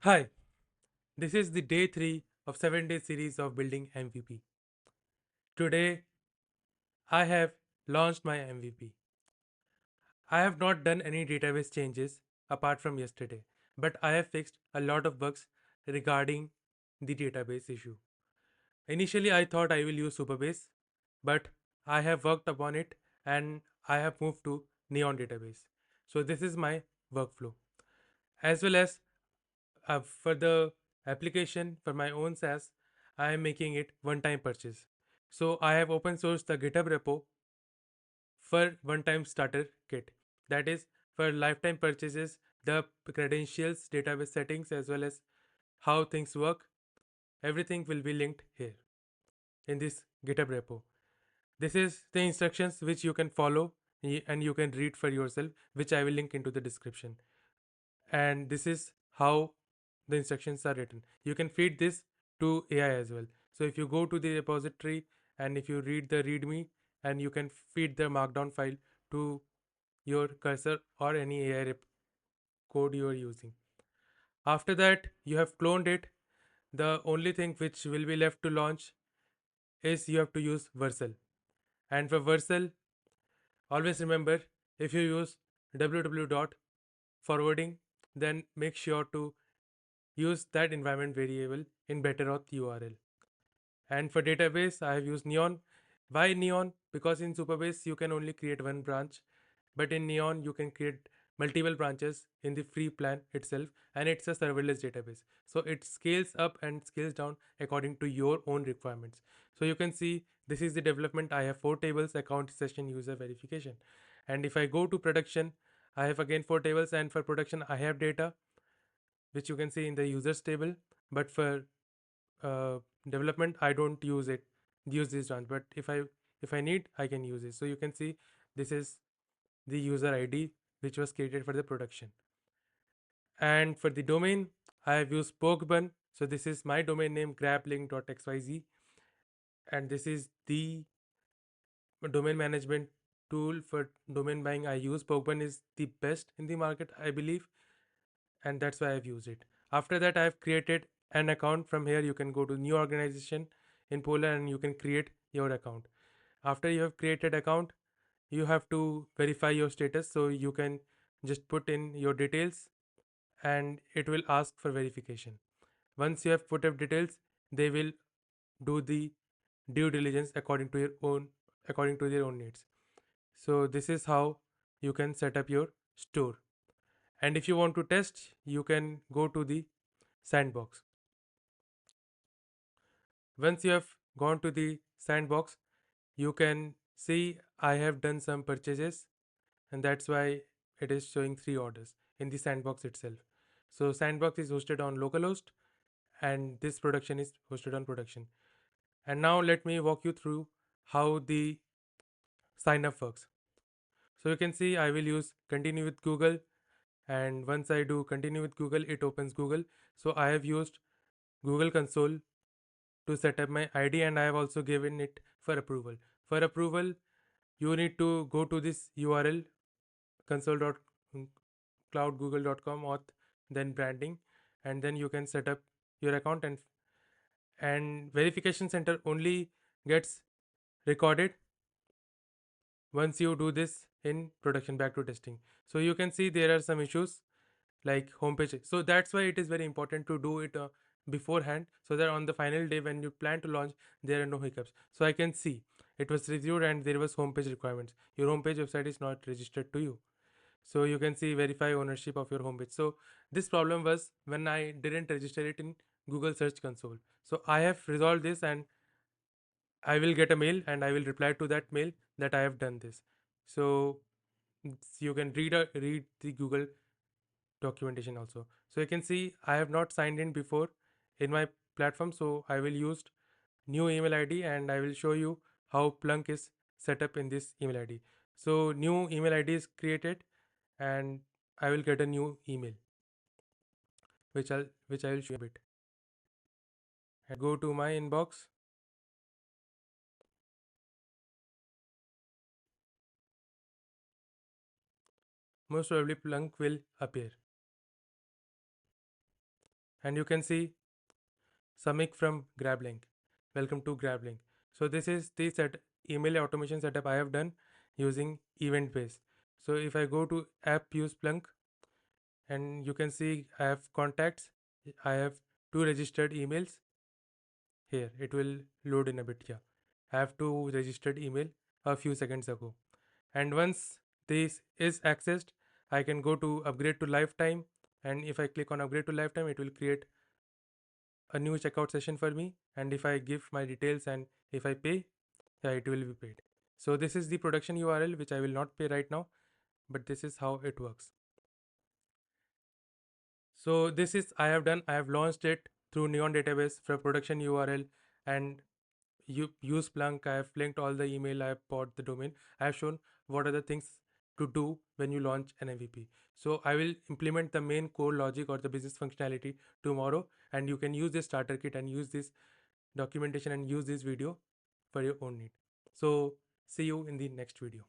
Hi, this is the day 3 of 7-day series of building MVP. Today, I have launched my MVP. I have not done any database changes apart from yesterday, but I have fixed a lot of bugs regarding the database issue. Initially, I thought I will use Supabase, but I have worked upon it and I have moved to Neon database. So, this is my workflow. As well as for the application for my own SaaS, I am making it one-time purchase. So I have open sourced the GitHub repo for one-time starter kit. That is for lifetime purchases, the credentials, database settings, as well as how things work. Everything will be linked here in this GitHub repo. This is the instructions which you can follow and you can read for yourself, which I will link into the description. And this is how the instructions are written. You can feed this to AI as well. So if you go to the repository and if you read the README and you can feed the markdown file to your cursor or any AI code you are using. After that, you have cloned it. The only thing which will be left to launch is you have to use Vercel. And for Vercel, always remember if you use www dot forwarding, then make sure to use that environment variable in better auth URL. And for database, I have used Neon. Why Neon? Because in Supabase, you can only create one branch, but in Neon, you can create multiple branches in the free plan itself, and it's a serverless database. So it scales up and scales down according to your own requirements. So you can see this is the development. I have 4 tables: account, session, user, verification. And if I go to production, I have again 4 tables, and for production, I have data which you can see in the users table. But for uh, development, I don't use this branch. But if I need, I can use it. So you can see this is the user ID which was created for the production. And for the domain, I have used Pokebun. So this is my domain name, grablink.xyz, and this is the domain management tool for domain buying I use. Pokebun is the best in the market, I believe, and that's why I've used it. After that, I've created an account. From here, you can go to new organization in Poland and you can create your account. After you have created account, you have to verify your status. So you can just put in your details and it will ask for verification. Once you have put up details, they will do the due diligence according to their own needs. So this is how you can set up your store. And if you want to test, you can go to the sandbox. Once you have gone to the sandbox, you can see I have done some purchases, and that's why it is showing 3 orders in the sandbox itself. So sandbox is hosted on localhost and this production is hosted on production. And now let me walk you through how the sign up works. So you can see I will use continue with Google, and once I do continue with Google, it opens Google. So I have used Google console to set up my ID, and I have also given it for approval. For approval, you need to go to this URL console.cloudgoogle.com auth, then branding, and then you can set up your account. And verification center only gets recorded once you do this in production. Back to testing. So you can see there are some issues like homepage. So that's why it is very important to do it beforehand, so that on the final day when you plan to launch, there are no hiccups. So I can see it was reviewed and there was homepage requirements. Your homepage website is not registered to you. So you can see verify ownership of your homepage. So this problem was when I didn't register it in Google Search Console. So I have resolved this, and I will get a mail and I will reply to that mail that I have done this. So you can read the Google documentation also. So you can see I have not signed in before in my platform. So I will use new email ID and I will show you how Plunk is set up in this email ID. So new email ID is created and I will get a new email which I will show you a bit. And go to my inbox. Most probably Plunk will appear. And you can see Samik from GrabLink. Welcome to GrabLink. So this is the email automation setup I have done using event base. So if I go to app use Splunk, and you can see I have contacts, I have 2 registered emails here. It will load in a bit. Yeah, I have 2 registered email a few seconds ago. And once this is accessed, I can go to upgrade to lifetime, and if I click on upgrade to lifetime, it will create a new checkout session for me. And if I give my details and if I pay, yeah, it will be paid. So this is the production URL which I will not pay right now, but this is how it works. So this is I have done. I have launched it through Neon database for production URL, and you use Splunk. I have linked all the email. I have bought the domain. I have shown what are the things to do when you launch an MVP. So I will implement the main core logic or the business functionality tomorrow, and you can use this starter kit and use this documentation and use this video for your own need. So see you in the next video.